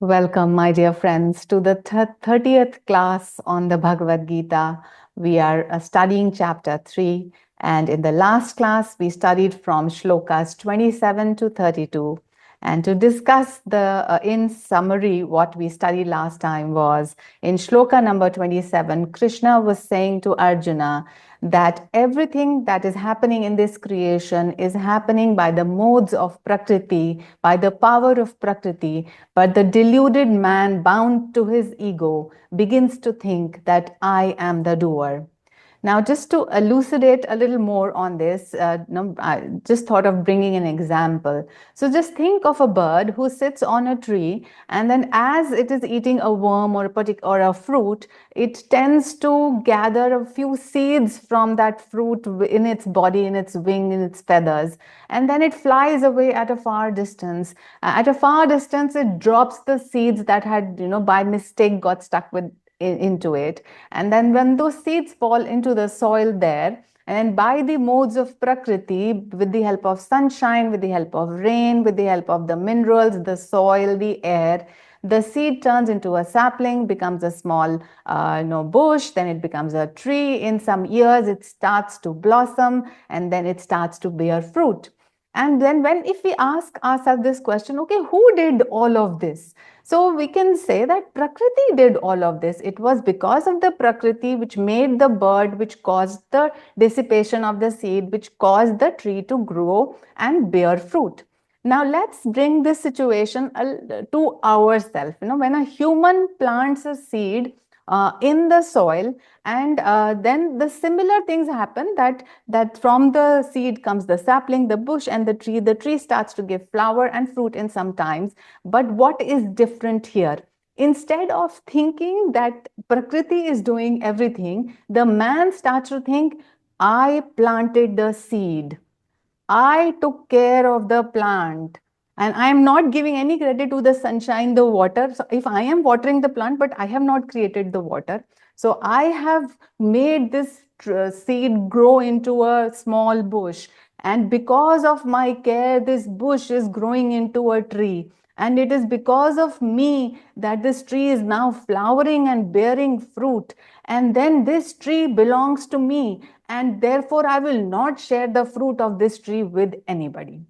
Welcome, my dear friends, to the 30th class on the Bhagavad Gita. We are studying chapter 3, and in the last class, we studied from shlokas 27 to 32. And to discuss in summary, what we studied last time was in shloka number 27, Krishna was saying to Arjuna that everything that is happening in this creation is happening by the modes of Prakriti, by the power of Prakriti, but the deluded man, bound to his ego, begins to think that I am the doer. Now, just to elucidate a little more on this, I just thought of bringing an example. So just think of a bird who sits on a tree, and then as it is eating a worm or a fruit, it tends to gather a few seeds from that fruit in its body, in its wing, in its feathers, and then it flies away at a far distance. At a far distance, it drops the seeds that had, by mistake got stuck into it. And then when those seeds fall into the soil there, and by the modes of Prakriti, with the help of sunshine, with the help of rain, with the help of the minerals, the soil, the air, the seed turns into a sapling, becomes a small bush, then it becomes a tree. In some years, it starts to blossom, and then it starts to bear fruit. And then if we ask ourselves this question, okay, who did all of this? So we can say that Prakriti did all of this. It was because of the Prakriti which made the bird, which caused the dissipation of the seed, which caused the tree to grow and bear fruit. Now let's bring this situation to ourselves. When a human plants a seed in the soil, and then the similar things happen, that from the seed comes the sapling, the bush, and the tree. The tree starts to give flower and fruit in some times. But what is different here? Instead of thinking that Prakriti is doing everything, the man starts to think, I planted the seed, I took care of the plant, and I am not giving any credit to the sunshine, the water. So if I am watering the plant, but I have not created the water, so I have made this seed grow into a small bush. And because of my care, this bush is growing into a tree. And it is because of me that this tree is now flowering and bearing fruit. And then this tree belongs to me, and therefore I will not share the fruit of this tree with anybody.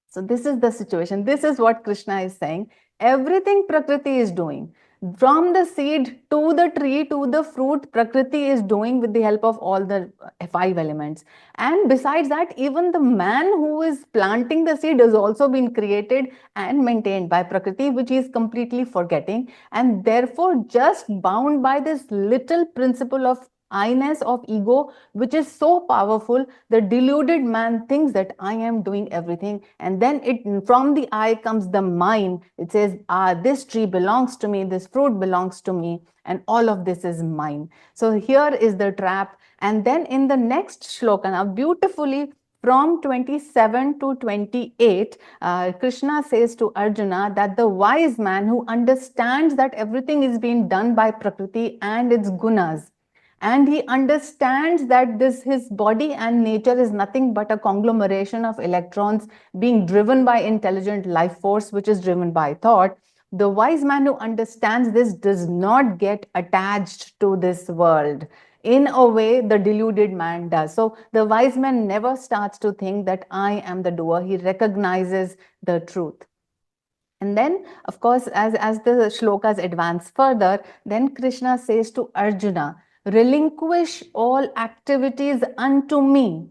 So this is the situation. This is what Krishna is saying. Everything Prakriti is doing. From the seed to the tree to the fruit, Prakriti is doing with the help of all the five elements. And besides that, even the man who is planting the seed has also been created and maintained by Prakriti, which he is completely forgetting. And therefore, just bound by this little principle of I-ness, of ego, which is so powerful, the deluded man thinks that I am doing everything. And then from the I comes the mind. It says, this tree belongs to me, this fruit belongs to me, and all of this is mine. So here is the trap. And then in the next shloka, now beautifully from 27 to 28, Krishna says to Arjuna that the wise man who understands that everything is being done by Prakriti and its gunas, and he understands that his body and nature is nothing but a conglomeration of electrons being driven by intelligent life force, which is driven by thought. The wise man who understands this does not get attached to this world in a way the deluded man does. So the wise man never starts to think that I am the doer. He recognizes the truth. And then, of course, as the shlokas advance further, then Krishna says to Arjuna, relinquish all activities unto me.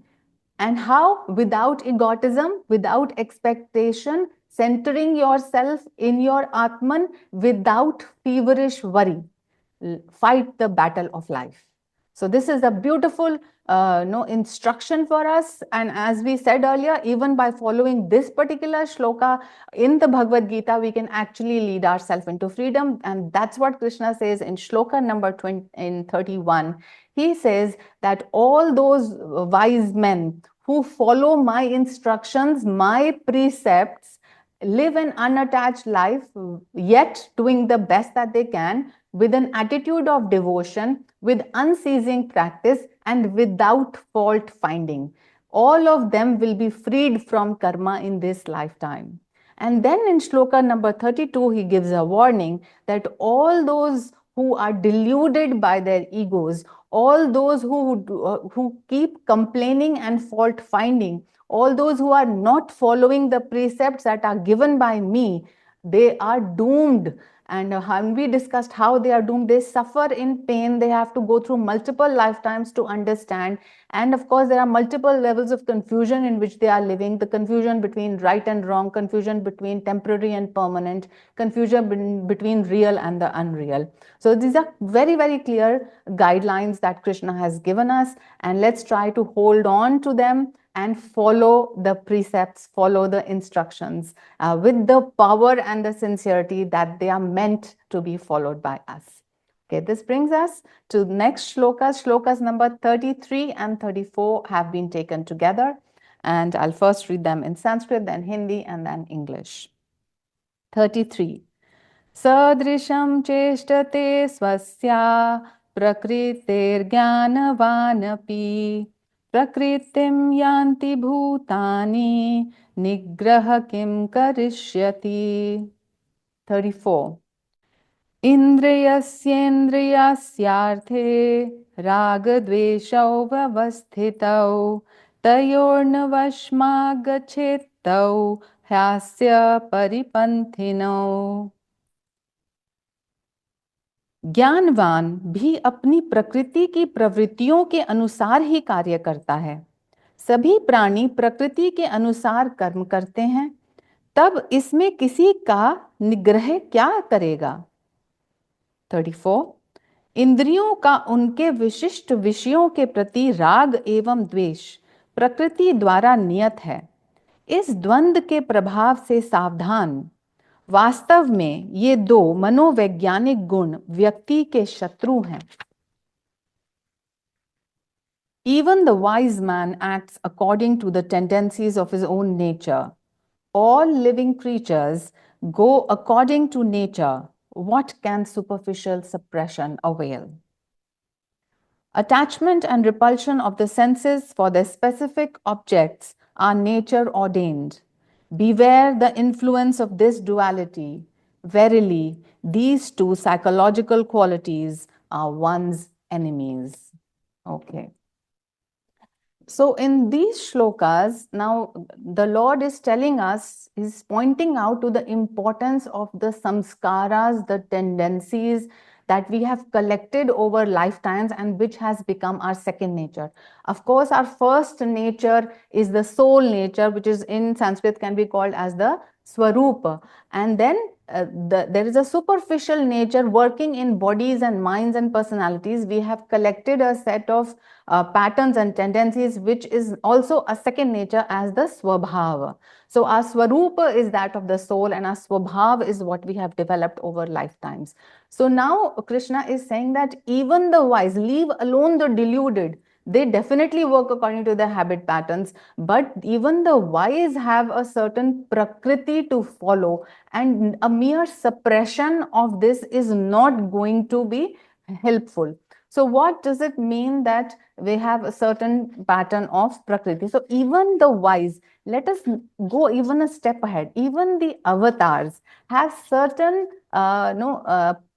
And how? Without egotism, without expectation, centering yourself in your atman, without feverish worry. Fight the battle of life. So this is a beautiful instruction for us. And as we said earlier, even by following this particular shloka in the Bhagavad Gita, we can actually lead ourselves into freedom. And that's what Krishna says in shloka number 31. He says that all those wise men who follow my instructions, my precepts, live an unattached life, yet doing the best that they can, with an attitude of devotion, with unceasing practice, and without fault finding. All of them will be freed from karma in this lifetime. And then in shloka number 32, he gives a warning that all those who are deluded by their egos, all those who keep complaining and fault finding, all those who are not following the precepts that are given by me, they are doomed. And we discussed how they are doomed. They suffer in pain. They have to go through multiple lifetimes to understand. And of course, there are multiple levels of confusion in which they are living. The confusion between right and wrong, confusion between temporary and permanent, confusion between real and the unreal. So these are very, very clear guidelines that Krishna has given us. And let's try to hold on to them and follow the precepts, follow the instructions with the power and the sincerity that they are meant to be followed by us. Okay, this brings us to next shlokas. Shlokas number 33 and 34 have been taken together. And I'll first read them in Sanskrit, then Hindi, and then English. 33. Sadrisham cheshtate swasya prakritirjnanavanapi prakritim yanti bhutani nigraha kim karishyati. 34. Indriyasyendriyasyarthe ragadveshau vavasthitau tayornavashmagachetau hyasya paripanthino. ज्ञानवान भी अपनी प्रकृति की प्रवृत्तियों के अनुसार ही कार्य करता है। सभी प्राणी प्रकृति के अनुसार कर्म करते हैं, तब इसमें किसी का निग्रह क्या करेगा? 34. इंद्रियों का उनके विशिष्ट विषयों के प्रति राग एवं द्वेष प्रकृति द्वारा नियत है। इस द्वंद्व के प्रभाव से सावधान। वास्तव में ये दो मनोवैज्ञानिक गुण व्यक्ति के शत्रु हैं। Even the wise man acts according to the tendencies of his own nature. All living creatures go according to nature. What can superficial suppression avail? Attachment and repulsion of the senses for their specific objects are nature ordained. Beware the influence of this duality. Verily, these two psychological qualities are one's enemies. Okay. So in these shlokas, now the Lord is telling us, is pointing out to the importance of the samskaras, the tendencies that we have collected over lifetimes and which has become our second nature. Of course, our first nature is the soul nature, which is in Sanskrit can be called as the Swarupa. And then there is a superficial nature working in bodies and minds and personalities. We have collected a set of patterns and tendencies, which is also a second nature as the Swabhava. So our Swarupa is that of the soul and our Swabhava is what we have developed over lifetimes. So now Krishna is saying that even the wise, leave alone the deluded, they definitely work according to their habit patterns, but even the wise have a certain prakriti to follow, and a mere suppression of this is not going to be helpful. So what does it mean that we have a certain pattern of prakriti? So even the wise, let us go even a step ahead. Even the avatars have certain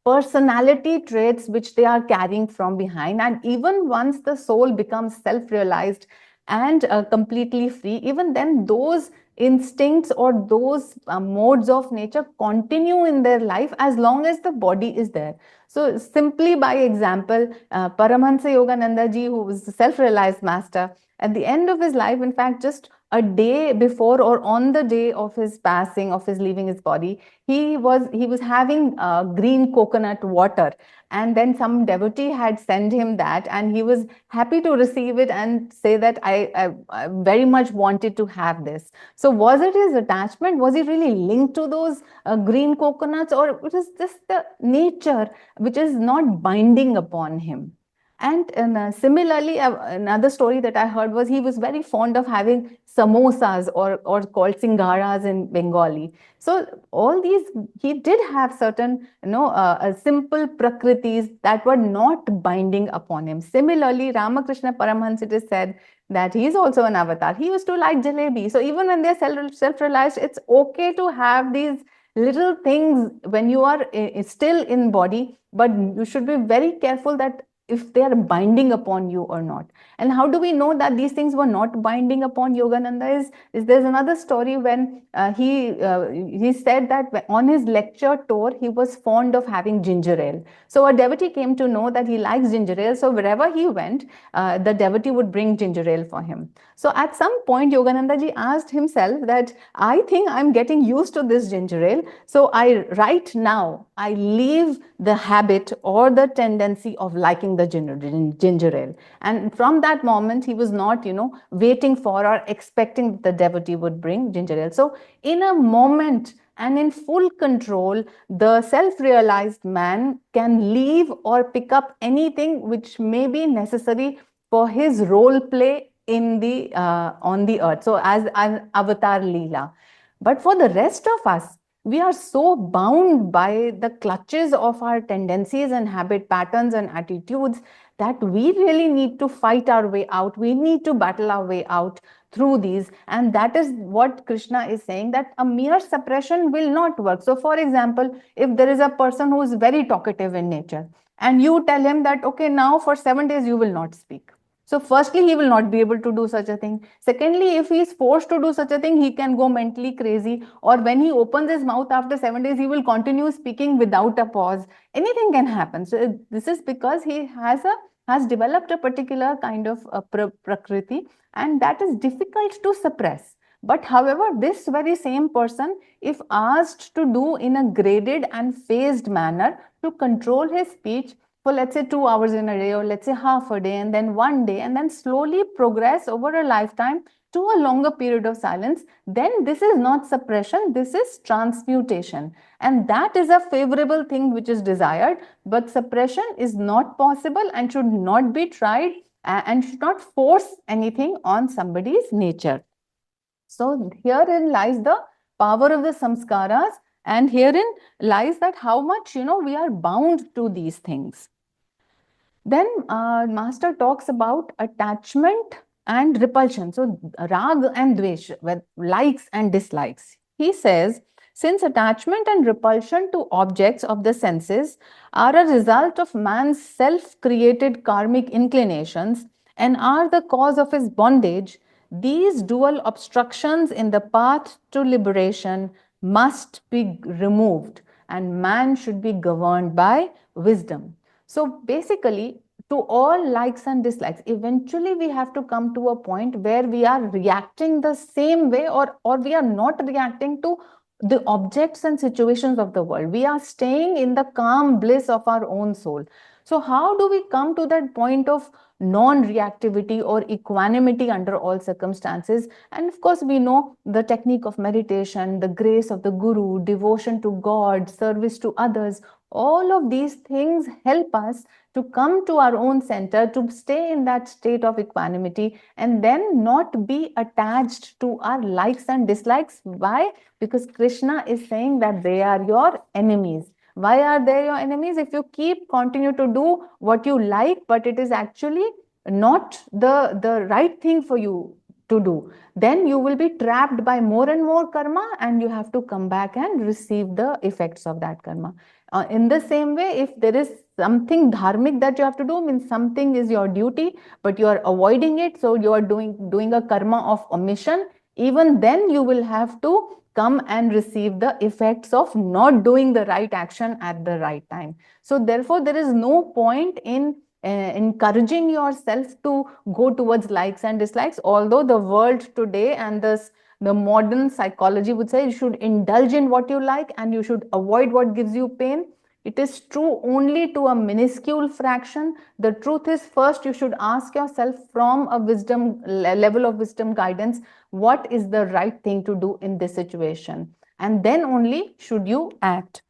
personality traits which they are carrying from behind. And even once the soul becomes self-realized and completely free, even then those instincts or those modes of nature continue in their life as long as the body is there. So simply by example, Paramahansa Yogananda ji, who was the self-realized master, at the end of his life, in fact, just a day before or on the day of his passing, of his leaving his body, he was having green coconut water, and then some devotee had sent him that, and he was happy to receive it and say that I very much wanted to have this. So was it his attachment? Was he really linked to those green coconuts, or it was just the nature which is not binding upon him? And similarly, another story that I heard was he was very fond of having samosas, or called singaras in Bengali. So all these, he did have certain, simple prakritis that were not binding upon him. Similarly, Ramakrishna Paramahansa, it is said that he is also an avatar. He used to like jalebi. So even when they're self-realized, it's okay to have these little things when you are still in body, but you should be very careful that if they are binding upon you or not. And how do we know that these things were not binding upon Yogananda? Is there's another story when he said that on his lecture tour he was fond of having ginger ale. So a devotee came to know that he likes ginger ale. So wherever he went, the devotee would bring ginger ale for him. So at some point, Yogananda ji asked himself that I think I'm getting used to this ginger ale. So right now, I leave the habit or the tendency of liking the ginger ale. And from that moment, he was not, waiting for or expecting that the devotee would bring ginger ale. So in a moment and in full control, the self-realized man can leave or pick up anything which may be necessary for his role play in the on the earth. So as an avatar Leela. But for the rest of us, we are so bound by the clutches of our tendencies and habit patterns and attitudes that we really need to fight our way out. We need to battle our way out through these. And that is what Krishna is saying, that a mere suppression will not work. So for example, if there is a person who is very talkative in nature, and you tell him that, okay, now for 7 days you will not speak. So firstly, he will not be able to do such a thing. Secondly, if he is forced to do such a thing, he can go mentally crazy. Or when he opens his mouth after 7 days, he will continue speaking without a pause. Anything can happen. So this is because he has developed a particular kind of prakriti, and that is difficult to suppress. But however, this very same person, if asked to do in a graded and phased manner to control his speech, for let's say 2 hours in a day, or let's say half a day, and then 1 day, and then slowly progress over a lifetime to a longer period of silence, then this is not suppression, this is transmutation. And that is a favorable thing which is desired, but suppression is not possible and should not be tried and should not force anything on somebody's nature. So herein lies the power of the samskaras, and herein lies that how much, we are bound to these things. Then Master talks about attachment and repulsion. So rag and dvesh, with likes and dislikes. He says, since attachment and repulsion to objects of the senses are a result of man's self-created karmic inclinations and are the cause of his bondage, these dual obstructions in the path to liberation must be removed, and man should be governed by wisdom. So basically, to all likes and dislikes, eventually we have to come to a point where we are reacting the same way, or we are not reacting to the objects and situations of the world. We are staying in the calm bliss of our own soul. So how do we come to that point of non-reactivity or equanimity under all circumstances? And of course, we know the technique of meditation, the grace of the Guru, devotion to God, service to others. All of these things help us to come to our own center, to stay in that state of equanimity, and then not be attached to our likes and dislikes. Why? Because Krishna is saying that they are your enemies. Why are they your enemies? If you continue to do what you like, but it is actually not the right thing for you to do, then you will be trapped by more and more karma, and you have to come back and receive the effects of that karma. In the same way, if there is something dharmic that you have to do, means something is your duty, but you are avoiding it, so you are doing a karma of omission, even then you will have to come and receive the effects of not doing the right action at the right time. So therefore, there is no point in encouraging yourself to go towards likes and dislikes, although the world today and the modern psychology would say you should indulge in what you like and you should avoid what gives you pain. It is true only to a minuscule fraction. The truth is, first you should ask yourself from a level of wisdom guidance, what is the right thing to do in this situation? And then only should you act.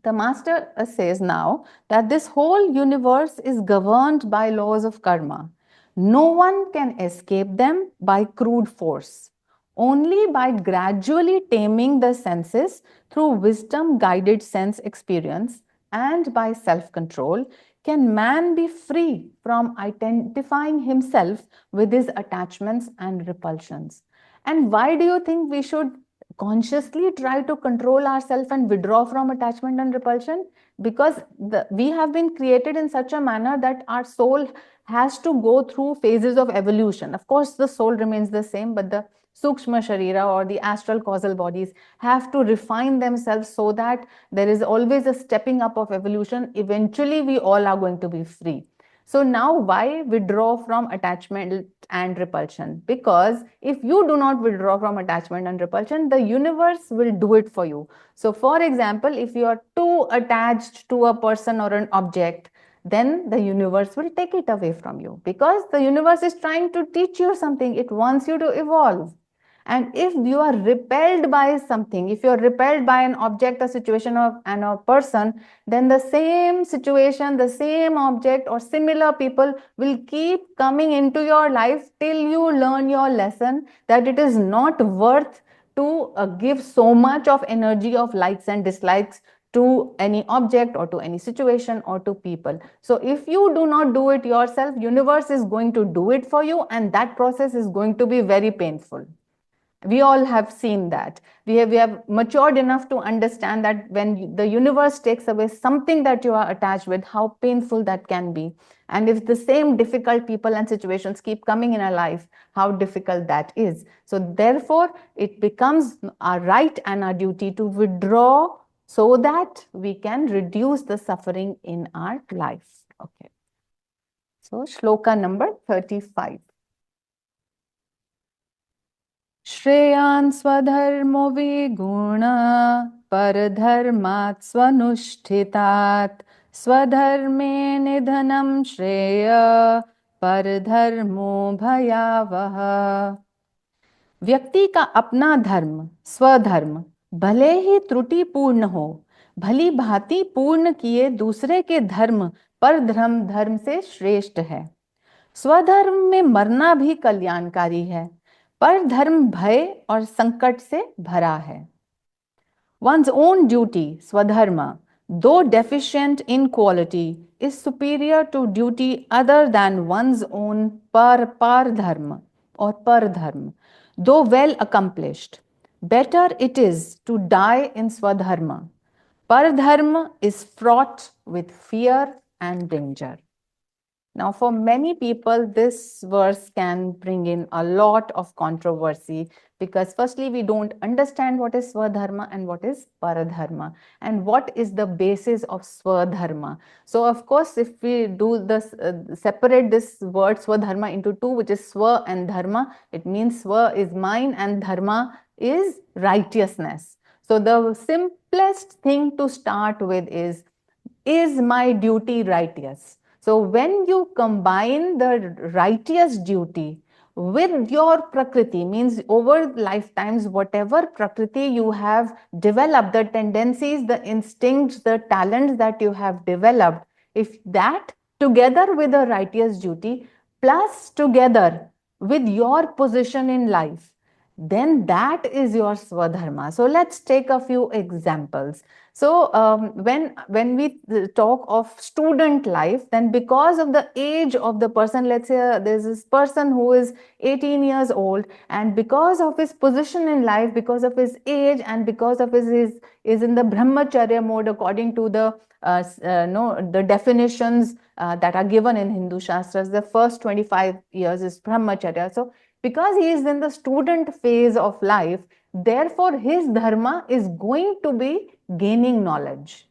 The master says now that this whole universe is governed by laws of karma. No one can escape them by crude force. Only by gradually taming the senses through wisdom guided sense experience and by self control can man be free from identifying himself with his attachments and repulsions. And why do you think we should consciously try to control ourselves and withdraw from attachment and repulsion? Because we have been created in such a manner that our soul has to go through phases of evolution. Of course, the soul remains the same, but the Sukshma Sharira or the astral causal bodies have to refine themselves so that there is always a stepping up of evolution. Eventually, we all are going to be free. So now why withdraw from attachment and repulsion? Because if you do not withdraw from attachment and repulsion, the universe will do it for you. So for example, if you are too attached to a person or an object, then the universe will take it away from you, because the universe is trying to teach you something. It wants you to evolve. And if you are repelled by something, if you're repelled by an object, a situation, and a person, then the same situation, the same object, or similar people will keep coming into your life till you learn your lesson that it is not worth to give so much of energy of likes and dislikes to any object or to any situation or to people. So if you do not do it yourself, universe is going to do it for you, and that process is going to be very painful. We all have seen that. We have matured enough to understand that when the universe takes away something that you are attached with, how painful that can be. And if the same difficult people and situations keep coming in our life, how difficult that is. So therefore, it becomes our right and our duty to withdraw so that we can reduce the suffering in our life. Okay. So shloka number 35. श्रेयान् स्वधर्मो विगुण परधर्मात् स्वनुष्ठितात् स्वधर्मे निधनं श्रेय परधर्मो भयावह। व्यक्ति का अपना धर्म, स्वधर्म, भले ही त्रुटिपूर्ण हो, भली भांति पूर्ण किए दूसरे के धर्म पर धर्म से श्रेष्ठ है। स्वधर्म में मरना भी कल्याणकारी है, पर धर्म भय और संकट से भरा है। One's own duty, swadharma, though deficient in quality, is superior to duty other than one's own par-dharma or par-dharma, though well accomplished. Better it is to die in swadharma. Par-dharma is fraught with fear and danger. Now, for many people, this verse can bring in a lot of controversy, because firstly, we don't understand what is Swadharma and what is Paradharma, and what is the basis of Swadharma. So, of course, if we do this, separate this word Swadharma into two, which is Swa and Dharma, it means Swa is mine and Dharma is righteousness. So, the simplest thing to start with is my duty righteous? So when you combine the righteous duty with your prakriti, means over lifetimes, whatever prakriti you have developed, the tendencies, the instincts, the talents that you have developed, if that together with a righteous duty plus together with your position in life, then that is your swadharma. So let's take a few examples. So when we talk of student life, then because of the age of the person, let's say there's this person who is 18 years old, and because of his position in life, because of his age, and because of his is in the brahmacharya mode according to the the definitions that are given in Hindu Shastras, the first 25 years is brahmacharya. So because he is in the student phase of life, therefore his dharma is going to be gaining knowledge.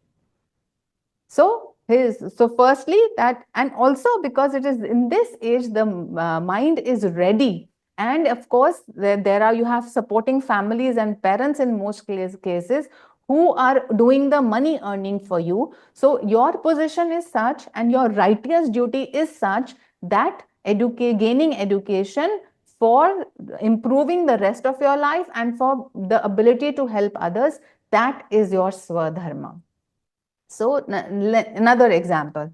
So firstly that, and also because it is in this age, the mind is ready. And of course, you have supporting families and parents in most cases who are doing the money earning for you. So your position is such and your righteous duty is such that gaining education for improving the rest of your life and for the ability to help others, that is your swadharma. So another example.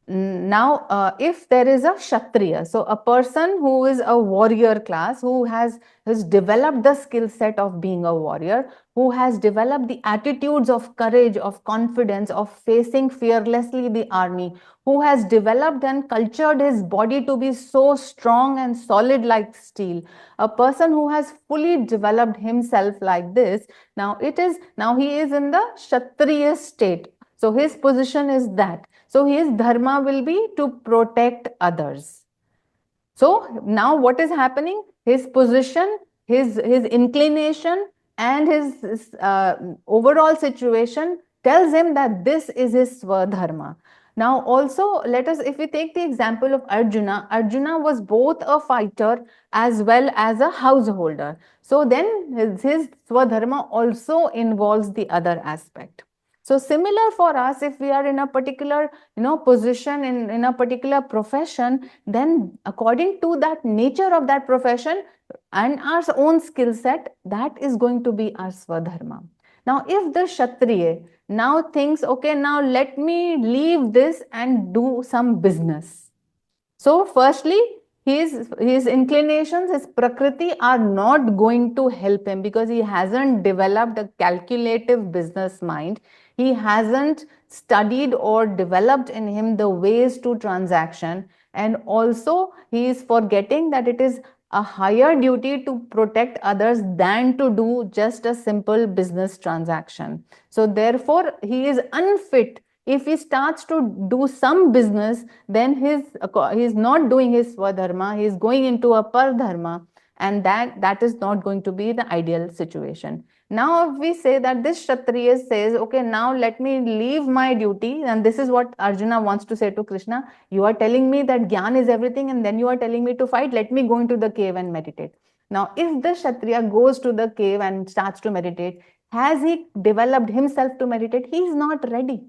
Now, if there is a Kshatriya, so a person who is a warrior class, who has developed the skill set of being a warrior, who has developed the attitudes of courage, of confidence, of facing fearlessly the army, who has developed and cultured his body to be so strong and solid like steel, a person who has fully developed himself like this, now he is in the Kshatriya state. So his position is that. So his dharma will be to protect others. So now what is happening? His position, his inclination, and his overall situation tells him that this is his swadharma. Now also let us, if we take the example of Arjuna, Arjuna was both a fighter as well as a householder. So then his swadharma also involves the other aspect. So similar for us, if we are in a particular position in a particular profession, then according to that nature of that profession and our own skill set, that is going to be our swadharma. Now if the Kshatriya now thinks, okay, now let me leave this and do some business. So firstly, his inclinations, his prakriti are not going to help him because he hasn't developed a calculative business mind. He hasn't studied or developed in him the ways to transaction. And also he is forgetting that it is a higher duty to protect others than to do just a simple business transaction. So therefore, he is unfit. If he starts to do some business, then he is not doing his swadharma, he is going into a pardharma, and that is not going to be the ideal situation. Now if we say that this Kshatriya says, okay, now let me leave my duty, and this is what Arjuna wants to say to Krishna, you are telling me that Gyan is everything and then you are telling me to fight, let me go into the cave and meditate. Now if the Kshatriya goes to the cave and starts to meditate, has he developed himself to meditate? He is not ready.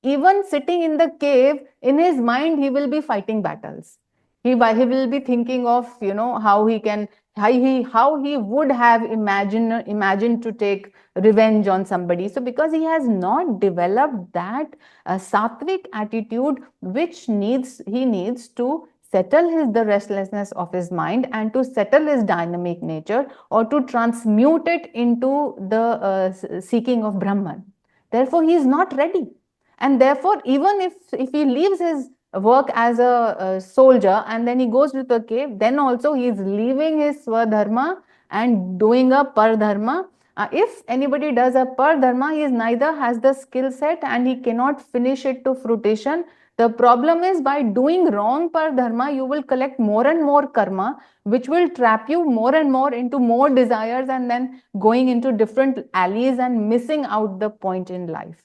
Even sitting in the cave, in his mind, he will be fighting battles. He will be thinking of, how he can, how he would have imagined to take revenge on somebody. So because he has not developed that sattvic attitude, which he needs to settle the restlessness of his mind and to settle his dynamic nature, or to transmute it into the seeking of Brahman. Therefore, he is not ready. And therefore, even if he leaves his work as a soldier and then he goes to the cave, then also he is leaving his swadharma and doing a pardharma. If anybody does a pardharma, he is neither has the skill set and he cannot finish it to fruition. The problem is, by doing wrong pardharma, you will collect more and more karma, which will trap you more and more into more desires and then going into different alleys and missing out the point in life.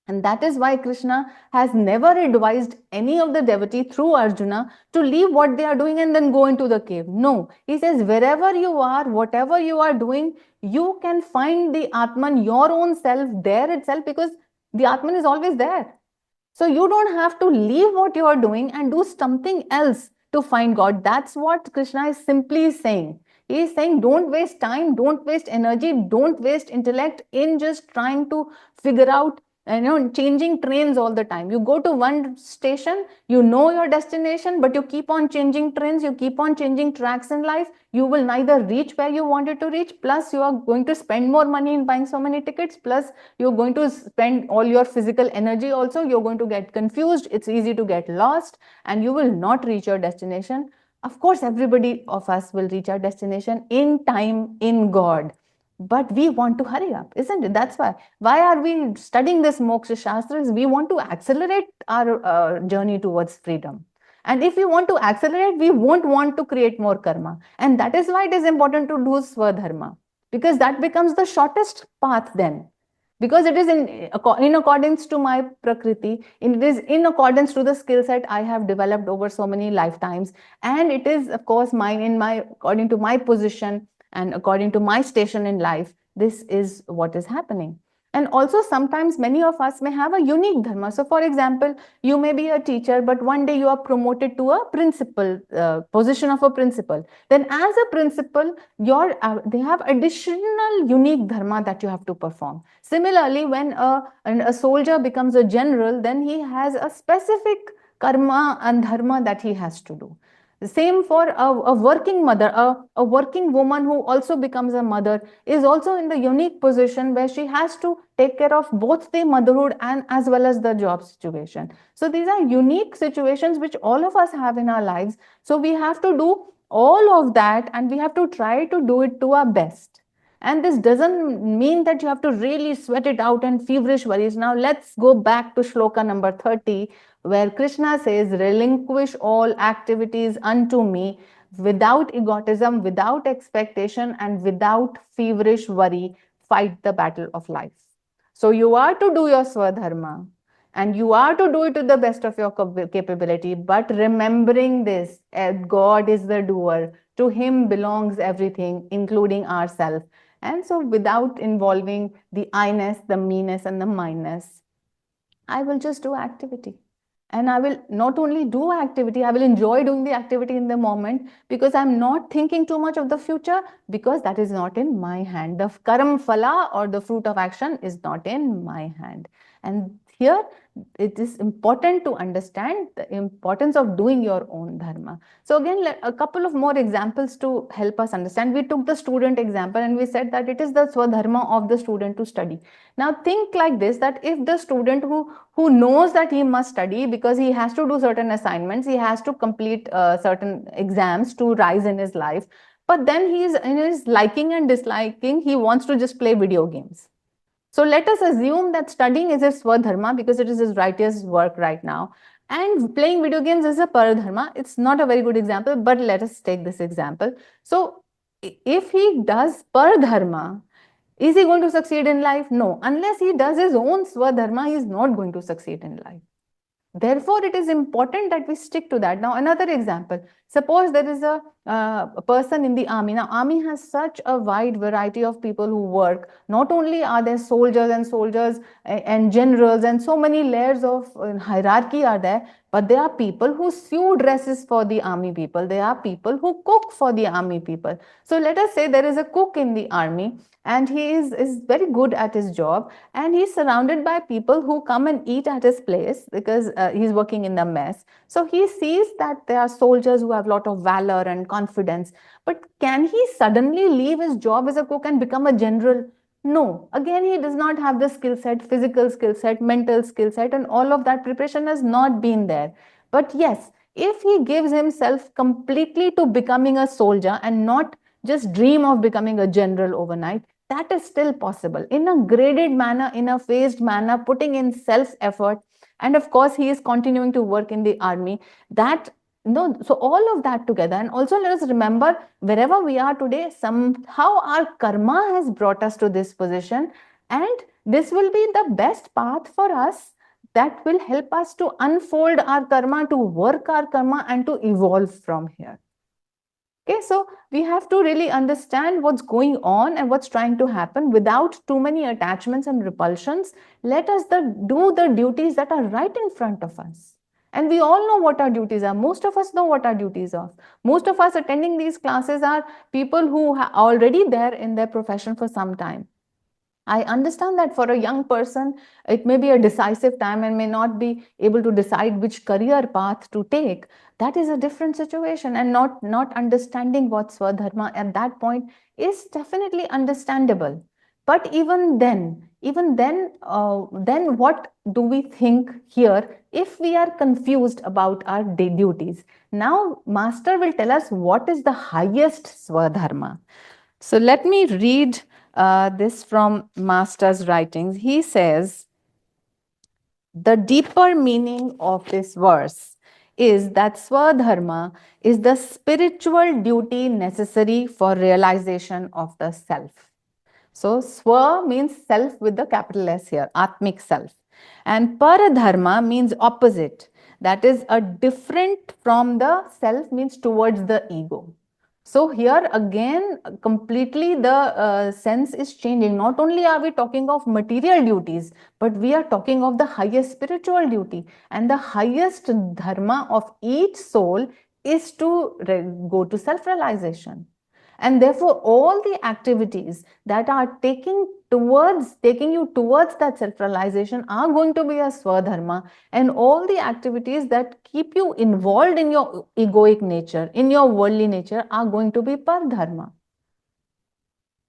And that is why Krishna has never advised any of the devotee through Arjuna to leave what they are doing and then go into the cave. No, he says, wherever you are, whatever you are doing, you can find the Atman, your own self, there itself, because the Atman is always there. So you don't have to leave what you are doing and do something else to find God. That's what Krishna is simply saying. He is saying, don't waste time, don't waste energy, don't waste intellect in just trying to figure out, changing trains all the time. You go to one station, you know your destination, but you keep on changing trains, you keep on changing tracks in life. You will neither reach where you wanted to reach, plus you are going to spend more money in buying so many tickets, plus you're going to spend all your physical energy also. You're going to get confused. It's easy to get lost and you will not reach your destination. Of course, everybody of us will reach our destination in time, in God. But we want to hurry up, isn't it? That's why are we studying this moksha shastras? We want to accelerate our journey towards freedom. And if we want to accelerate, we won't want to create more karma. And that is why it is important to do swadharma, because that becomes the shortest path then. Because it is in accordance to my prakriti, it is in accordance to the skill set I have developed over so many lifetimes. And it is, of course, according to my position and according to my station in life, this is what is happening. And also sometimes many of us may have a unique dharma. So for example, you may be a teacher, but one day you are promoted to a principal, position of a principal. Then as a principal, they have additional unique dharma that you have to perform. Similarly, when a soldier becomes a general, then he has a specific karma and dharma that he has to do. The same for a working mother, a working woman who also becomes a mother is also in the unique position where she has to take care of both the motherhood and as well as the job situation. So these are unique situations which all of us have in our lives. So we have to do all of that and we have to try to do it to our best. And this doesn't mean that you have to really sweat it out and feverish worries. Now let's go back to shloka number 30, where Krishna says, relinquish all activities unto me without egotism, without expectation, and without feverish worry. Fight the battle of life. So you are to do your swadharma and you are to do it to the best of your capability, but remembering this, God is the doer. To him belongs everything, including ourselves. And so without involving the I-ness, the me-ness, and the mine-ness, I will just do activity. And I will not only do activity, I will enjoy doing the activity in the moment because I'm not thinking too much of the future because that is not in my hand. The karam phala or the fruit of action is not in my hand. And here it is important to understand the importance of doing your own dharma. So again, a couple of more examples to help us understand. We took the student example and we said that it is the swadharma of the student to study. Now think like this, that if the student who knows that he must study because he has to do certain assignments, he has to complete certain exams to rise in his life, but then he is in his liking and disliking, he wants to just play video games. So let us assume that studying is his swadharma because it is his righteous work right now. And playing video games is a paradharma. It's not a very good example, but let us take this example. So if he does paradharma, is he going to succeed in life? No. Unless he does his own swadharma, he is not going to succeed in life. Therefore, it is important that we stick to that. Now, another example. Suppose there is a person in the army. Now, army has such a wide variety of people who work. Not only are there soldiers and generals and so many layers of hierarchy are there, but there are people who sew dresses for the army people. There are people who cook for the army people. So let us say there is a cook in the army and he is very good at his job and he's surrounded by people who come and eat at his place because he's working in the mess. So he sees that there are soldiers who have a lot of valor and confidence. But can he suddenly leave his job as a cook and become a general? No. Again, he does not have the skill set, physical skill set, mental skill set, and all of that preparation has not been there. But yes, if he gives himself completely to becoming a soldier and not just dream of becoming a general overnight, that is still possible in a graded manner, in a phased manner, putting in self effort. And of course, he is continuing to work in the army. That no, so all of that together, and also let us remember wherever we are today, somehow our karma has brought us to this position, and this will be the best path for us that will help us to unfold our karma, to work our karma, and to evolve from here. Okay, so we have to really understand what's going on and what's trying to happen without too many attachments and repulsions. Let us do the duties that are right in front of us. And we all know what our duties are. Most of us know what our duties are. Most of us attending these classes are people who are already there in their profession for some time. I understand that for a young person, it may be a decisive time and may not be able to decide which career path to take. That is a different situation, and not understanding what Swadharma at that point is definitely understandable. But then what do we think here if we are confused about our duties? Now, Master will tell us what is the highest Swadharma. So let me read this from Master's writings. He says, the deeper meaning of this verse is that Swadharma is the spiritual duty necessary for realization of the self. So Swa means self with the capital S here, Atmic self. And Paradharma means opposite. That is a different from the self means towards the ego. So here again, completely the sense is changing. Not only are we talking of material duties, but we are talking of the highest spiritual duty. And the highest dharma of each soul is to go to self-realization. And therefore, all the activities that are taking you towards that self-realization are going to be a swadharma, and all the activities that keep you involved in your egoic nature, in your worldly nature, are going to be pardharma.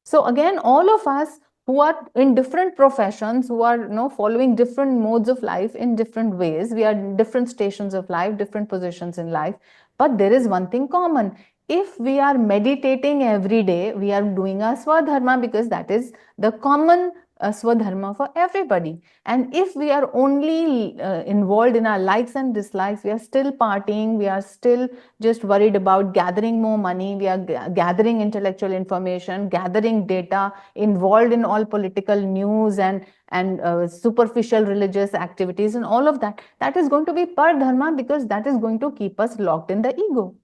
So again, all of us who are in different professions, who are following different modes of life in different ways, we are in different stations of life, different positions in life, but there is one thing common. If we are meditating every day, we are doing a swadharma, because that is the common swadharma for everybody. And if we are only involved in our likes and dislikes, we are still partying, we are still just worried about gathering more money, we are gathering intellectual information, gathering data, involved in all political news and superficial religious activities and all of that, that is going to be pardharma, because that is going to keep us locked in the ego.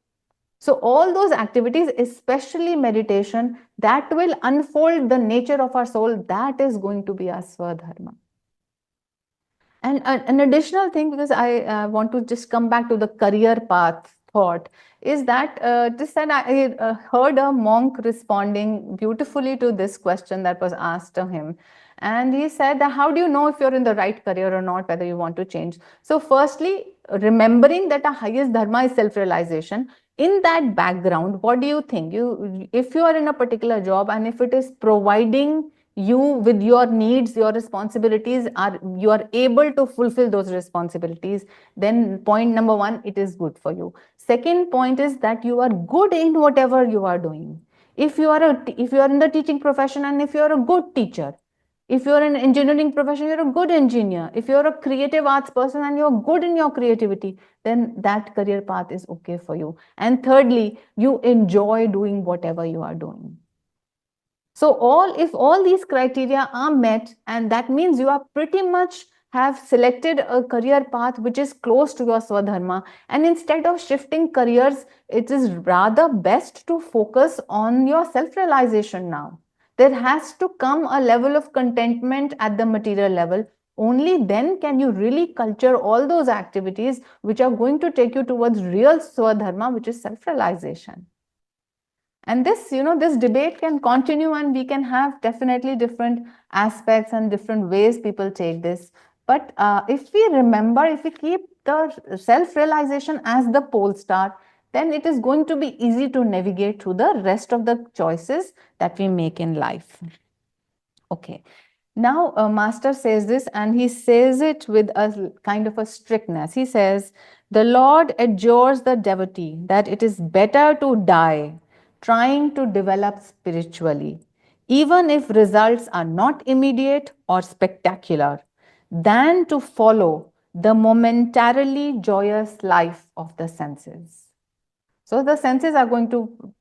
So all those activities, especially meditation, that will unfold the nature of our soul, that is going to be our swadharma. And an additional thing, because I want to just come back to the career path thought, is that just that I heard a monk responding beautifully to this question that was asked to him. And he said that, how do you know if you're in the right career or not, whether you want to change? So firstly, remembering that our highest dharma is self-realization. In that background, what do you think? If you are in a particular job and if it is providing you with your needs, your responsibilities, you are able to fulfill those responsibilities, then point number one, it is good for you. Second point is that you are good in whatever you are doing. If you are in the teaching profession, and if you are a good teacher, if you're in engineering profession, you're a good engineer. If you're a creative arts person and you're good in your creativity, then that career path is okay for you. And thirdly, you enjoy doing whatever you are doing. So if all these criteria are met, and that means you are pretty much have selected a career path which is close to your swadharma, and instead of shifting careers, it is rather best to focus on your self-realization now. There has to come a level of contentment at the material level. Only then can you really culture all those activities which are going to take you towards real swadharma, which is self-realization. And this debate can continue, and we can have definitely different aspects and different ways people take this. But if we keep the self-realization as the pole star, then it is going to be easy to navigate through the rest of the choices that we make in life. Okay. Now, Master says this, and he says it with a kind of a strictness. He says, the Lord adjures the devotee that it is better to die trying to develop spiritually, even if results are not immediate or spectacular, than to follow the momentarily joyous life of the senses. So the senses are going to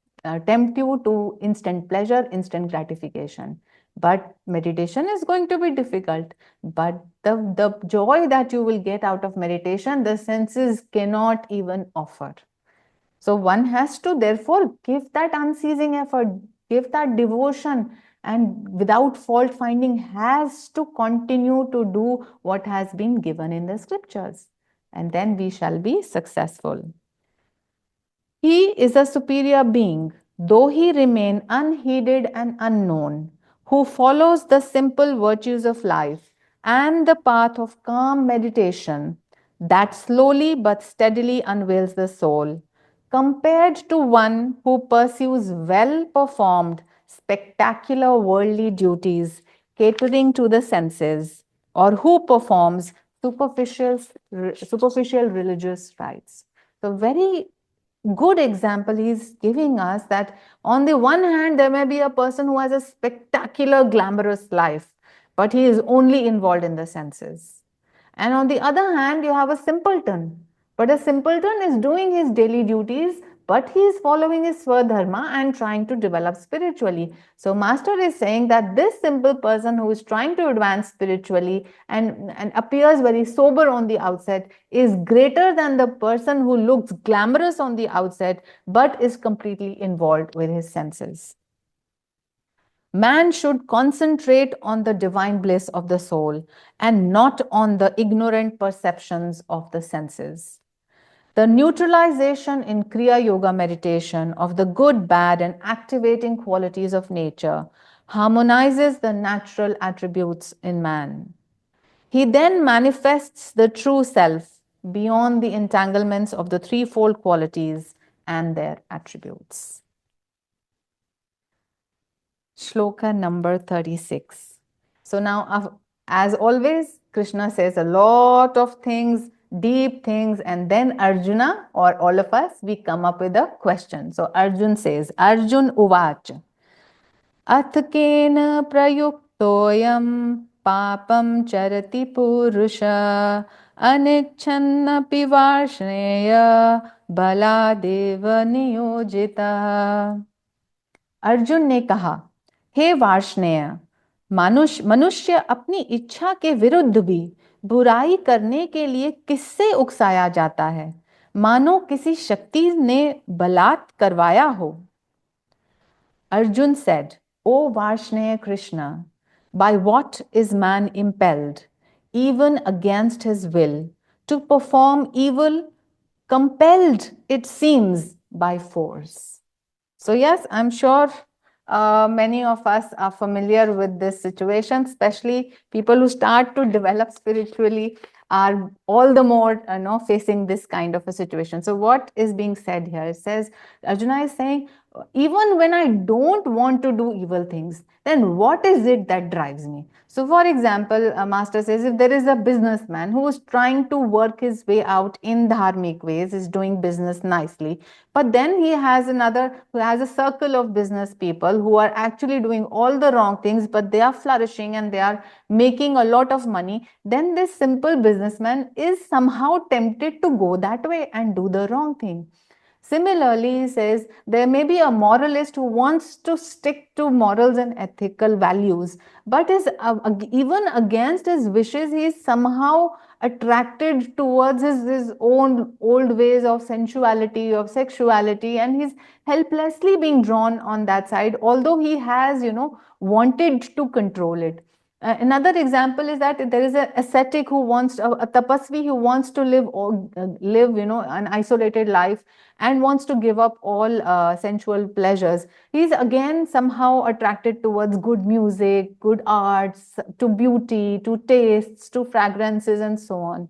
tempt you to instant pleasure, instant gratification. But meditation is going to be difficult. But the joy that you will get out of meditation, the senses cannot even offer. So one has to therefore give that unceasing effort, give that devotion, and without fault finding has to continue to do what has been given in the scriptures. And then we shall be successful. He is a superior being, though he remain unheeded and unknown, who follows the simple virtues of life and the path of calm meditation that slowly but steadily unveils the soul, compared to one who pursues well performed, spectacular worldly duties catering to the senses, or who performs superficial religious rites. So, very good example he's giving us, that on the one hand there may be a person who has a spectacular glamorous life, but he is only involved in the senses. And on the other hand, you have a simpleton, but a simpleton is doing his daily duties, but he is following his Swadharma and trying to develop spiritually. So Master is saying that this simple person who is trying to advance spiritually and appears very sober on the outset is greater than the person who looks glamorous on the outset but is completely involved with his senses. Man should concentrate on the divine bliss of the soul and not on the ignorant perceptions of the senses. The neutralization in Kriya Yoga meditation of the good, bad, and activating qualities of nature harmonizes the natural attributes in man. He then manifests the true self beyond the entanglements of the threefold qualities and their attributes. Shloka number 36. So now, as always, Krishna says a lot of things, deep things, and then Arjuna or all of us, we come up with a question. So Arjun says, Arjun Uvach, Athkena prayuktoyam papam charati purusha anichannapi varshneya baladeva niyojita. Arjun ने कहा, हे वार्ष्णेय, मनुष्य अपनी इच्छा के विरुद्ध भी बुराई करने के लिए किससे उकसाया जाता है, मानो किसी शक्ति ने बलात् करवाया हो. Arjun said, O Varshnaya Krishna, by what is man impelled, even against his will, to perform evil, compelled, it seems, by force? So yes, I'm sure many of us are familiar with this situation, especially people who start to develop spiritually are all the more facing this kind of a situation. So what is being said here? It says, Arjuna is saying, even when I don't want to do evil things, then what is it that drives me? So for example, a master says, if there is a businessman who is trying to work his way out in dharmic ways, is doing business nicely, but then he has who has a circle of business people who are actually doing all the wrong things, but they are flourishing and they are making a lot of money, then this simple businessman is somehow tempted to go that way and do the wrong thing. Similarly, he says there may be a moralist who wants to stick to morals and ethical values, but is even against his wishes, he is somehow attracted towards his own old ways of sensuality, of sexuality, and he's helplessly being drawn on that side, although he has, wanted to control it. Another example is that there is an ascetic who wants, a tapasvi who wants to live, an isolated life and wants to give up all sensual pleasures. He's again somehow attracted towards good music, good arts, to beauty, to tastes, to fragrances, and so on.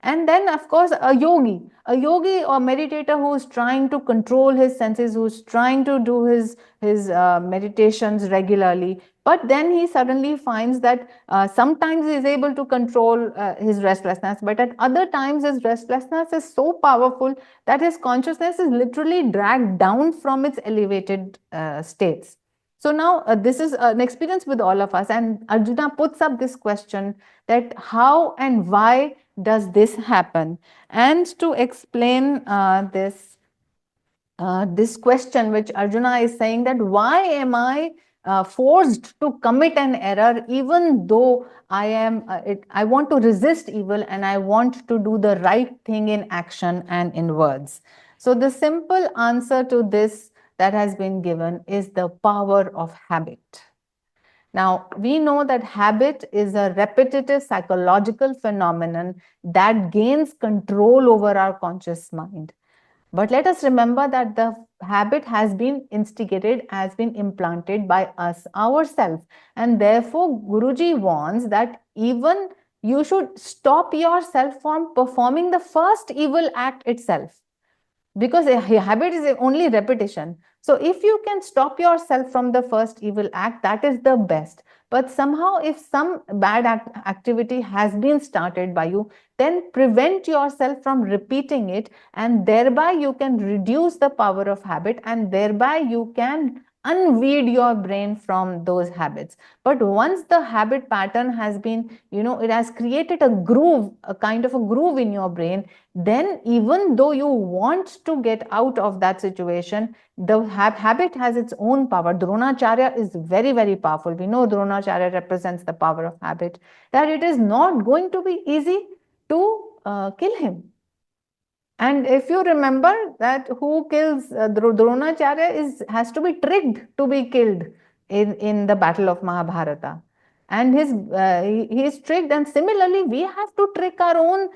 And then, of course, a yogi or meditator who is trying to control his senses, who's trying to do his meditations regularly. But then he suddenly finds that sometimes he is able to control his restlessness, but at other times his restlessness is so powerful that his consciousness is literally dragged down from its elevated states. So now this is an experience with all of us, and Arjuna puts up this question that how and why does this happen? And to explain this question, which Arjuna is saying, that why am I forced to commit an error even though I want to resist evil and I want to do the right thing in action and in words. So the simple answer to this that has been given is the power of habit. Now, we know that habit is a repetitive psychological phenomenon that gains control over our conscious mind. But let us remember that the habit has been instigated, has been implanted by us ourselves. And therefore, Guruji warns that even you should stop yourself from performing the first evil act itself, because a habit is only repetition. So if you can stop yourself from the first evil act, that is the best. But somehow if some bad activity has been started by you, then prevent yourself from repeating it, and thereby you can reduce the power of habit, and thereby you can unweed your brain from those habits. But once the habit pattern has been, it has created a groove, a kind of a groove in your brain, then even though you want to get out of that situation, the habit has its own power. Dronacharya is very, very powerful. We know Dronacharya represents the power of habit, that it is not going to be easy to kill him. And if you remember that who kills Dronacharya has to be tricked to be killed in the battle of Mahabharata. And he is tricked, and similarly we have to trick our own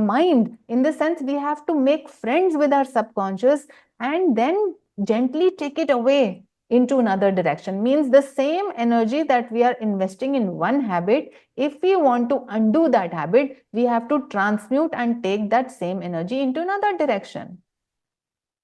mind, in the sense we have to make friends with our subconscious and then gently take it away into another direction. Means the same energy that we are investing in one habit, if we want to undo that habit, we have to transmute and take that same energy into another direction.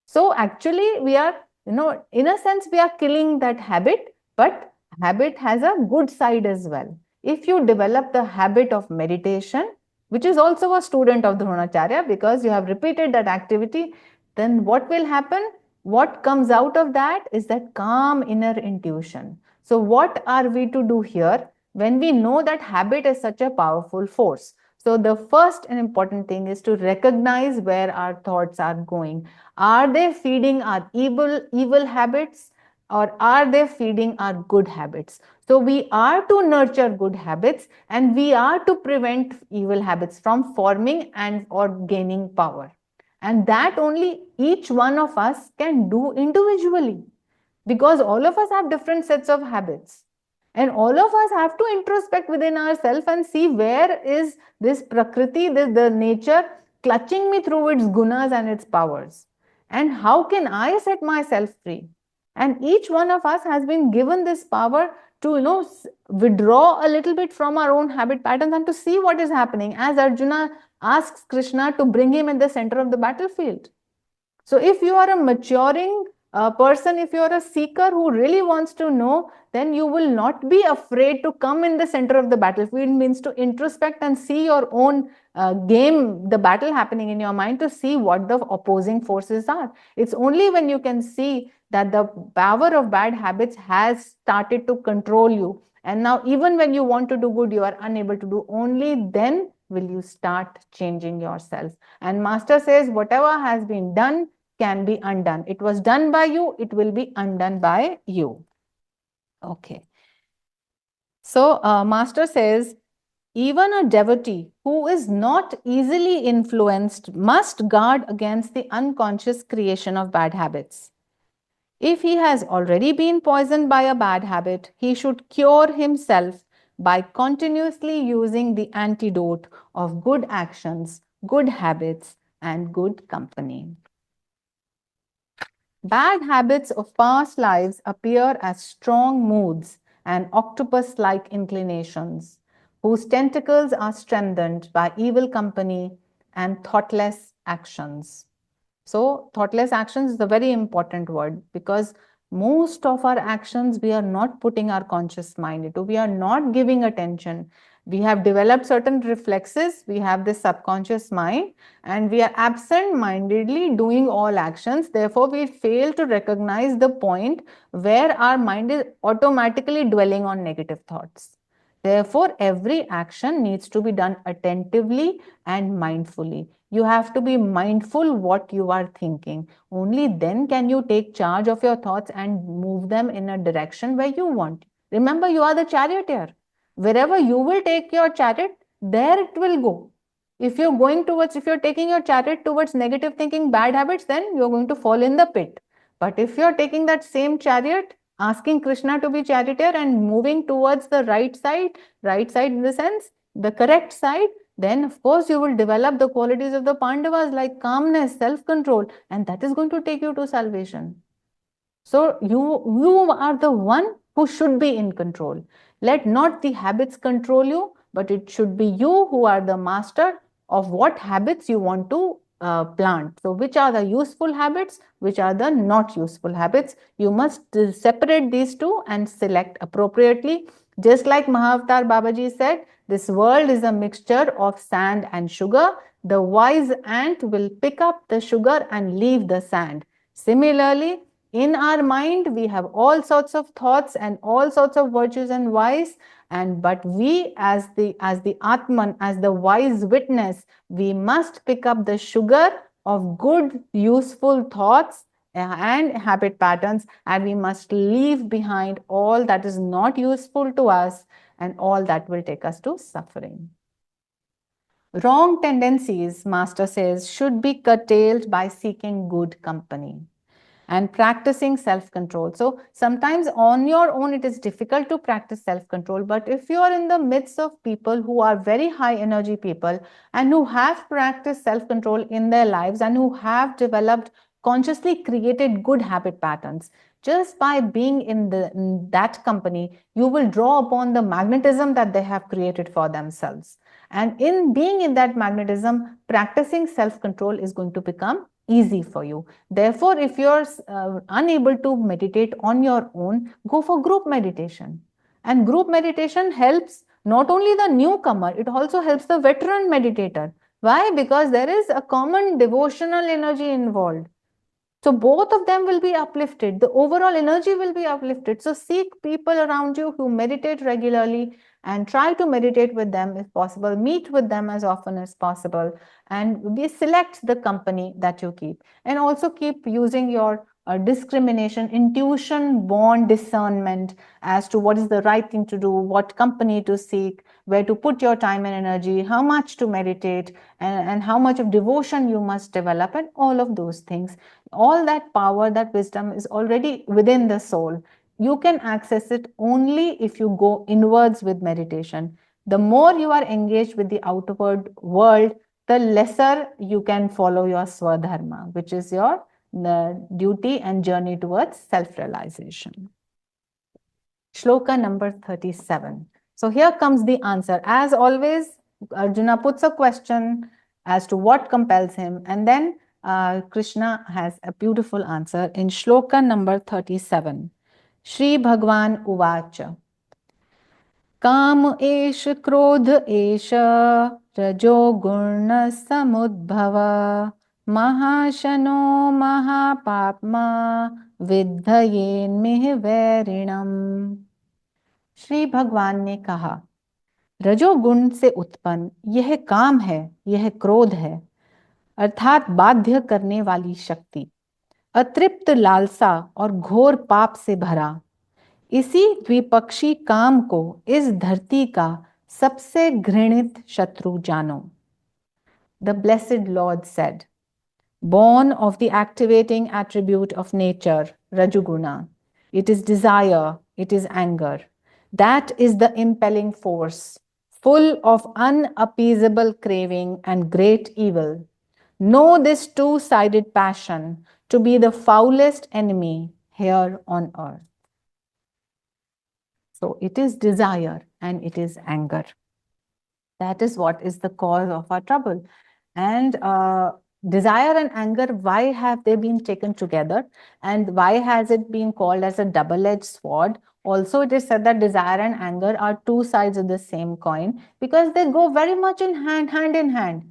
So actually we are, in a sense we are killing that habit, but habit has a good side as well. If you develop the habit of meditation, which is also a student of Dronacharya, because you have repeated that activity, then what will happen? What comes out of that is that calm inner intuition. So what are we to do here when we know that habit is such a powerful force? So the first and important thing is to recognize where our thoughts are going. Are they feeding our evil habits, or are they feeding our good habits? So we are to nurture good habits, and we are to prevent evil habits from forming and or gaining power. And that only each one of us can do individually, because all of us have different sets of habits. And all of us have to introspect within ourselves and see where is this Prakriti, the nature, clutching me through its gunas and its powers. And how can I set myself free? And each one of us has been given this power to, withdraw a little bit from our own habit patterns and to see what is happening, as Arjuna asks Krishna to bring him at the center of the battlefield. So if you are a maturing person, if you are a seeker who really wants to know, then you will not be afraid to come in the center of the battlefield. Means to introspect and see your own game, the battle happening in your mind, to see what the opposing forces are. It's only when you can see that the power of bad habits has started to control you, and now even when you want to do good, you are unable to do, only then will you start changing yourself. And Master says, whatever has been done can be undone. It was done by you, it will be undone by you. Okay. So Master says, even a devotee who is not easily influenced must guard against the unconscious creation of bad habits. If he has already been poisoned by a bad habit, he should cure himself by continuously using the antidote of good actions, good habits, and good company. Bad habits of past lives appear as strong moods and octopus-like inclinations, whose tentacles are strengthened by evil company and thoughtless actions. So thoughtless actions is a very important word, because most of our actions we are not putting our conscious mind into, we are not giving attention. We have developed certain reflexes, we have this subconscious mind, and we are absent-mindedly doing all actions. Therefore, we fail to recognize the point where our mind is automatically dwelling on negative thoughts. Therefore, every action needs to be done attentively and mindfully. You have to be mindful what you are thinking. Only then can you take charge of your thoughts and move them in a direction where you want. Remember, you are the charioteer. Wherever you will take your chariot, there it will go. If you're taking your chariot towards negative thinking, bad habits, then you're going to fall in the pit. But if you're taking that same chariot, asking Krishna to be charioteer and moving towards the right side in the sense, the correct side, then of course you will develop the qualities of the Pandavas like calmness, self-control, and that is going to take you to salvation. So you are the one who should be in control. Let not the habits control you, but it should be you who are the master of what habits you want to plant. So which are the useful habits, which are the not useful habits. You must separate these two and select appropriately. Just like Mahavatar Babaji said, this world is a mixture of sand and sugar. The wise ant will pick up the sugar and leave the sand. Similarly, In our mind, we have all sorts of thoughts and all sorts of virtues and vice, but we as the atman, as the wise witness, we must pick up the sugar of good, useful thoughts and habit patterns, and we must leave behind all that is not useful to us and all that will take us to suffering. Wrong tendencies, Master says, should be curtailed by seeking good company and practicing self-control. So sometimes on your own, it is difficult to practice self-control. But if you are in the midst of people who are very high energy people and who have practiced self-control in their lives and who have developed consciously created good habit patterns, just by being in that company, you will draw upon the magnetism that they have created for themselves. And in being in that magnetism, practicing self-control is going to become easy for you. Therefore, if you're unable to meditate on your own, go for group meditation. And group meditation helps not only the newcomer, it also helps the veteran meditator. Why? Because there is a common devotional energy involved. So both of them will be uplifted. The overall energy will be uplifted. So seek people around you who meditate regularly and try to meditate with them if possible. Meet with them as often as possible and select the company that you keep. And also keep using your discrimination, intuition, born discernment as to what is the right thing to do, what company to seek, where to put your time and energy, how much to meditate, and how much of devotion you must develop, and all of those things. All that power, that wisdom is already within the soul. You can access it only if you go inwards with meditation. The more you are engaged with the outward world, the lesser you can follow your swadharma, which is your duty and journey towards self-realization. Shloka number 37. So here comes the answer. As always, Arjuna puts a question as to what compels him, and then Krishna has a beautiful answer in Shloka number 37. Shri Bhagwan Uvacha. Kam esh krodh esh rajo gurna samudbhava mahashano mahapapma viddhayen mih vairinam. Shri भगवान ने कहा, रजोगुण से उत्पन्न यह काम है, यह क्रोध है, अर्थात बाध्य करने वाली शक्ति, अतृप्त लालसा और घोर पाप से भरा, इसी द्विपक्षी काम को इस धरती का सबसे घृणित शत्रु जानो. The blessed Lord said, born of the activating attribute of nature, Rajoguna, it is desire, it is anger. That is the impelling force, full of unappeasable craving and great evil. Know this two-sided passion to be the foulest enemy here on earth. So it is desire and it is anger. That is what is the cause of our trouble. And desire and anger, why have they been taken together? And why has it been called as a double-edged sword? Also, it is said that desire and anger are two sides of the same coin because they go very much in hand in hand.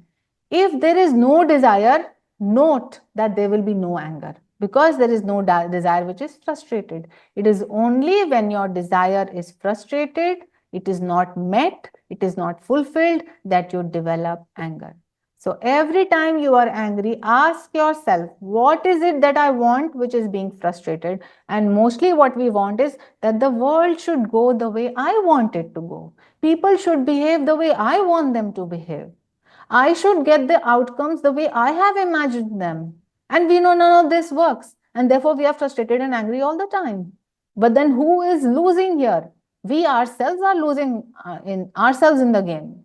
If there is no desire, note that there will be no anger because there is no desire which is frustrated. It is only when your desire is frustrated, it is not met, it is not fulfilled, that you develop anger. So every time you are angry, ask yourself, what is it that I want which is being frustrated? And mostly what we want is that the world should go the way I want it to go. People should behave the way I want them to behave. I should get the outcomes the way I have imagined them. And we know none of this works. And therefore we are frustrated and angry all the time. But then who is losing here? We ourselves are losing ourselves in the game.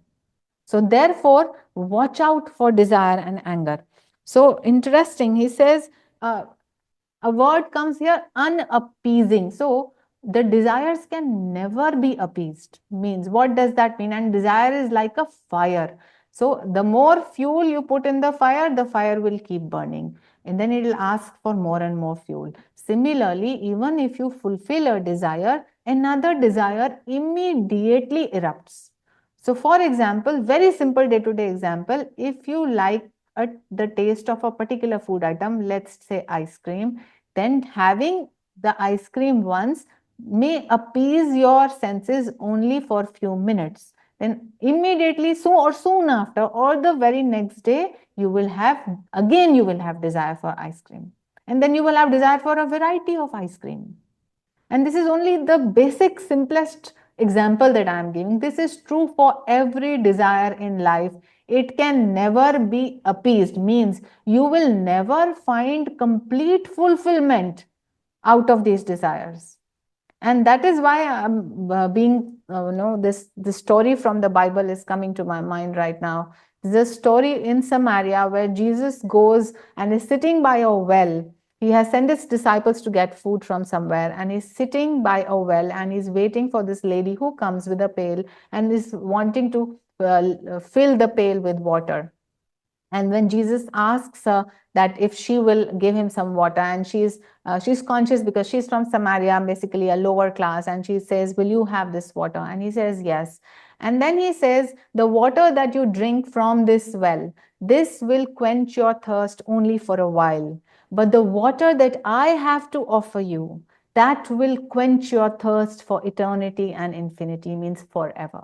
So therefore, watch out for desire and anger. So interesting, he says, a word comes here, unappeasing. So the desires can never be appeased. Means, what does that mean? And desire is like a fire. So the more fuel you put in the fire will keep burning. And then it will ask for more and more fuel. Similarly, even if you fulfill a desire, another desire immediately erupts. So for example, very simple day-to-day example, if you like the taste of a particular food item, let's say ice cream, then having the ice cream once may appease your senses only for a few minutes. Then immediately, so or soon after, or the very next day, you will have desire for ice cream. And then you will have desire for a variety of ice cream. And this is only the basic, simplest example that I am giving. This is true for every desire in life. It can never be appeased, means you will never find complete fulfillment out of these desires. And that is why I'm being, this story from the Bible is coming to my mind right now. The story in Samaria where Jesus goes and is sitting by a well. He has sent his disciples to get food from somewhere, and he's sitting by a well and he's waiting for this lady who comes with a pail and is wanting to fill the pail with water. And when Jesus asks her that if she will give him some water, and she's conscious because she's from Samaria, basically a lower class, and she says, will you have this water? And he says yes. And then he says, the water that you drink from this well, this will quench your thirst only for a while, but the water that I have to offer you, that will quench your thirst for eternity and infinity, means forever.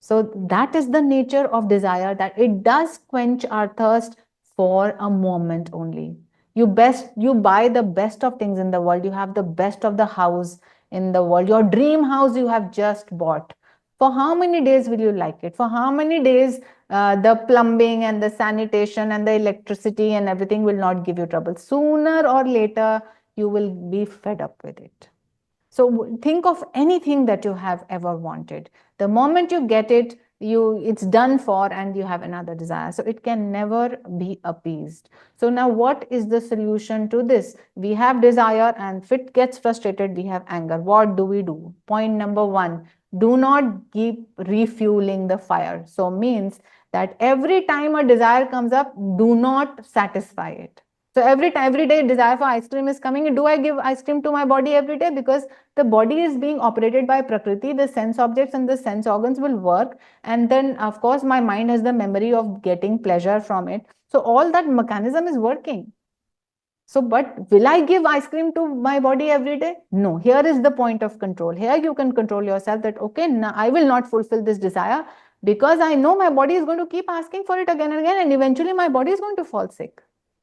So that is the nature of desire, that it does quench our thirst for a moment only. You buy the best of things in the world. You have the best of the house in the world. Your dream house you have just bought. For how many days will you like it? For how many days the plumbing and the sanitation and the electricity and everything will not give you trouble? Sooner or later, you will be fed up with it. So think of anything that you have ever wanted. The moment you get it, it's done for, and you have another desire. So it can never be appeased. So now what is the solution to this? We have desire, and if it gets frustrated, we have anger. What do we do? Point number one, do not keep refueling the fire. So means that every time a desire comes up, do not satisfy it. So every day desire for ice cream is coming. Do I give ice cream to my body every day? Because the body is being operated by Prakriti. The sense objects and the sense organs will work. And then, of course, my mind has the memory of getting pleasure from it. So all that mechanism is working. So, but will I give ice cream to my body every day? No. Here is the point of control. Here you can control yourself that, okay, now I will not fulfill this desire because I know my body is going to keep asking for it again and again. And eventually my body is going to fall sick.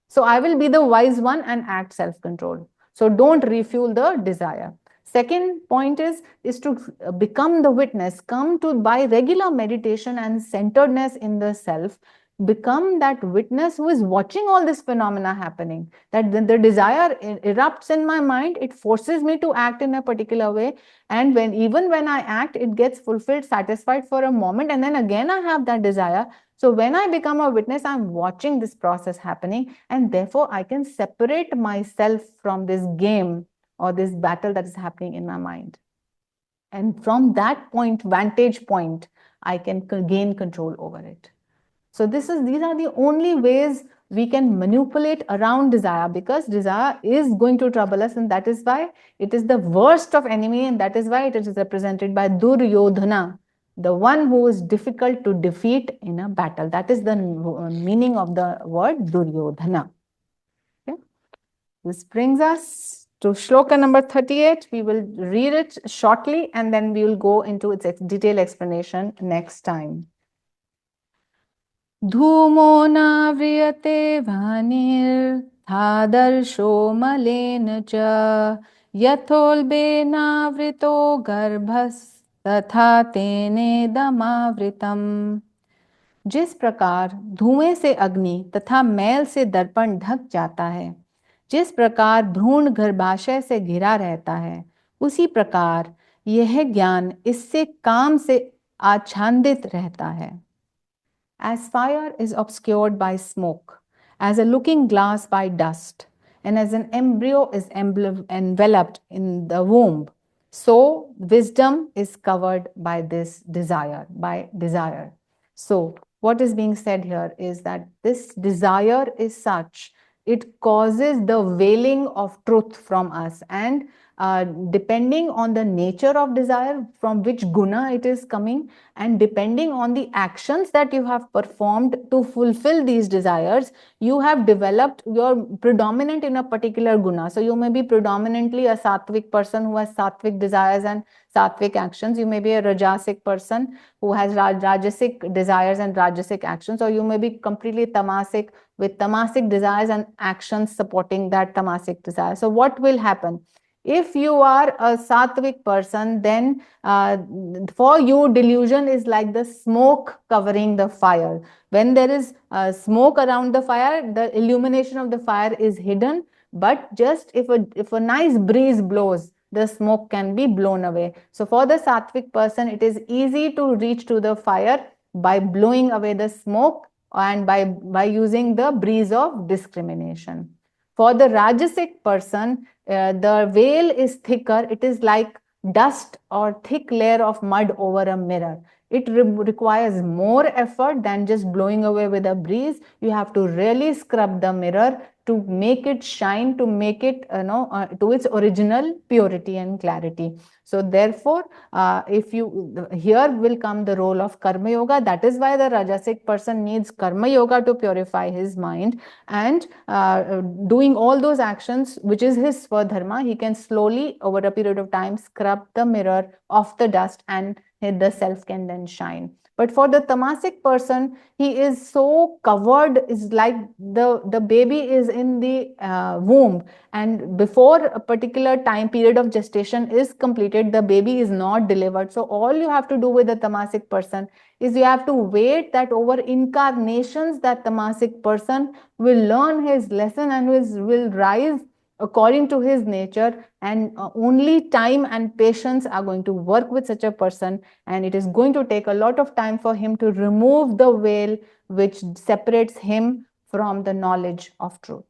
So I will be the wise one and act self-control. So don't refuel the desire. Second point is to become the witness. Come to, by regular meditation and centeredness in the self, become that witness who is watching all this phenomena happening. That the desire erupts in my mind, it forces me to act in a particular way. And even when I act, it gets fulfilled, satisfied for a moment, and then again I have that desire. So when I become a witness, I'm watching this process happening, and therefore I can separate myself from this game or this battle that is happening in my mind. And from that vantage point, I can gain control over it. So these are the only ways we can manipulate around desire, because desire is going to trouble us, and that is why it is the worst of enemy, and that is why it is represented by Duryodhana, the one who is difficult to defeat in a battle. That is the meaning of the word Duryodhana. Okay? This brings us to shloka number 38. We will read it shortly and then we will go into its detailed explanation next time. Dhumo navriyate vanirthadarsho malena cha yatholbe navrito garbhas तथा तेने दमावृतम। जिस प्रकार धुएं से अग्नि तथा मैल से दर्पण ढक जाता है, जिस प्रकार भ्रूण गर्भाशय से घिरा रहता है, उसी प्रकार यह ज्ञान इससे काम से आच्छादित रहता है। As fire is obscured by smoke, as a looking glass by dust, and as an embryo is enveloped in the womb, so wisdom is covered by this desire, by desire. So what is being said here is that this desire is such, it causes the veiling of truth from us, and depending on the nature of desire, from which guna it is coming, and depending on the actions that you have performed to fulfill these desires, you have developed, you're predominant in a particular guna. So you may be predominantly a sattvic person who has sattvic desires and sattvic actions. You may be a rajasic person who has rajasic desires and rajasic actions, or you may be completely tamasic with tamasic desires and actions supporting that tamasic desire. So what will happen? If you are a sattvic person, then for you, delusion is like the smoke covering the fire. When there is smoke around the fire, the illumination of the fire is hidden. But just if a nice breeze blows, the smoke can be blown away. So for the sattvic person, it is easy to reach to the fire by blowing away the smoke and by using the breeze of discrimination. For the rajasic person, the veil is thicker. It is like dust or thick layer of mud over a mirror. It requires more effort than just blowing away with a breeze. You have to really scrub the mirror to make it shine, to make it to its original purity and clarity. So therefore, if you here will come the role of karma yoga. That is why the rajasic person needs karma yoga to purify his mind, and doing all those actions, which is his swadharma, he can slowly over a period of time scrub the mirror of the dust, and the self can then shine. But for the tamasic person, he is so covered, is like the baby is in the womb, and before a particular time period of gestation is completed, the baby is not delivered. So all you have to do with the tamasic person is you have to wait that over incarnations that tamasic person will learn his lesson and will rise according to his nature, and only time and patience are going to work with such a person, and it is going to take a lot of time for him to remove the veil which separates him from the knowledge of truth.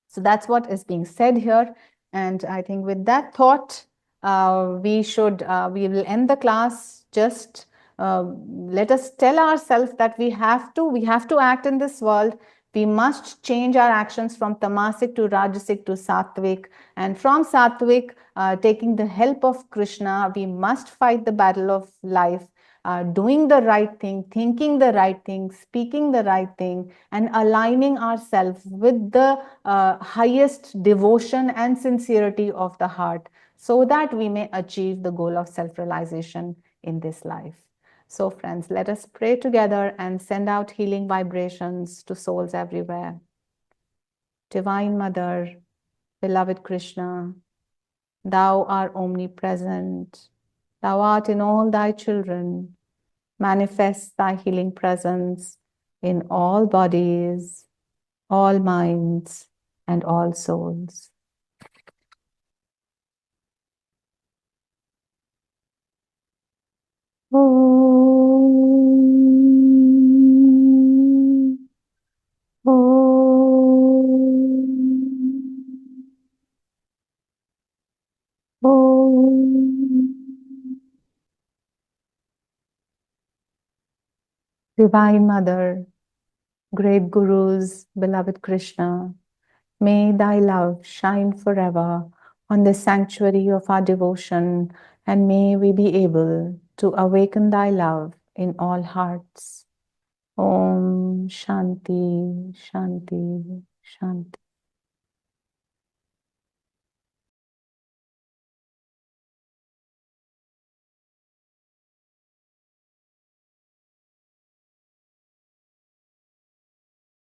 So that's what is being said here, and I think with that thought, we will end the class. Just let us tell ourselves that we have to act in this world. We must change our actions from tamasic to rajasic to sattvic, and from sattvic, taking the help of Krishna, we must fight the battle of life, doing the right thing, thinking the right thing, speaking the right thing, and aligning ourselves with the highest devotion and sincerity of the heart, so that we may achieve the goal of self-realization in this life. So friends, let us pray together and send out healing vibrations to souls everywhere. Divine Mother, beloved Krishna, thou art omnipresent. Thou art in all thy children. Manifest thy healing presence in all bodies, all minds, and all souls. Om. Om. Om. Divine Mother, great Gurus, beloved Krishna, may thy love shine forever on the sanctuary of our devotion, and may we be able to awaken thy love in all hearts. Om Shanti, Shanti, Shanti.